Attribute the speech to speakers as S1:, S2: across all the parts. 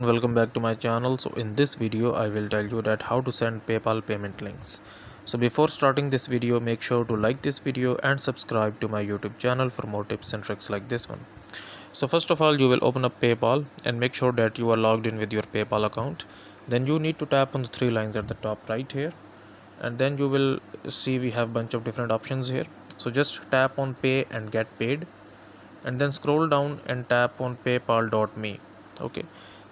S1: Welcome back to my channel. So in this video I will tell you that how to send PayPal payment links. So before starting this video, make sure to like this video and subscribe to my YouTube channel for more tips and tricks like this one. So first of all, you will open up PayPal and make sure that you are logged in with your PayPal account. Then you need to tap on the three lines at the top right here, and then you will see we have bunch of different options here. So just tap on pay and get paid, and then scroll down and tap on paypal.me. Okay,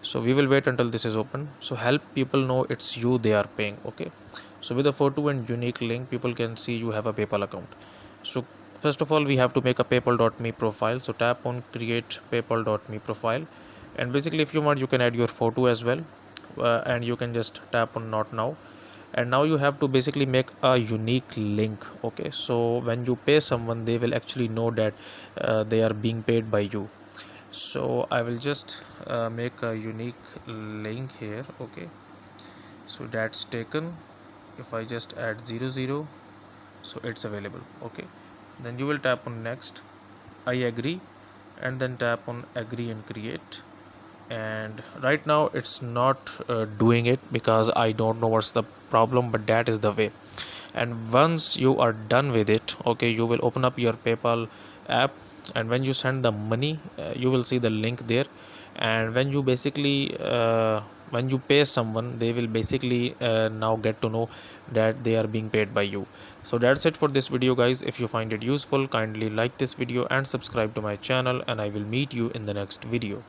S1: so we will wait until this is open. So help people know it's you they are paying. Okay, so with a photo and unique link, people can see you have a PayPal account. So first of all, we have to make a paypal.me profile. So tap on create paypal.me profile, and basically if you want, you can add your photo as well, and you can just tap on not now. And now you have to basically make a unique link. Okay, so when you pay someone, they will actually know that they are being paid by you. So I will just make a unique link here. Okay, so that's taken. If I just add 00, so it's available. Okay, then you will tap on next, I agree, and then tap on agree and create. And right now it's not doing it because I don't know what's the problem, but that is the way. And once you are done with it, okay, you will open up your PayPal app, and when you send the money, you will see the link there. And when you basically when you pay someone, they will basically now get to know that they are being paid by you. So that's it for this video, guys. If you find it useful, kindly like this video and subscribe to my channel, and I will meet you in the next video.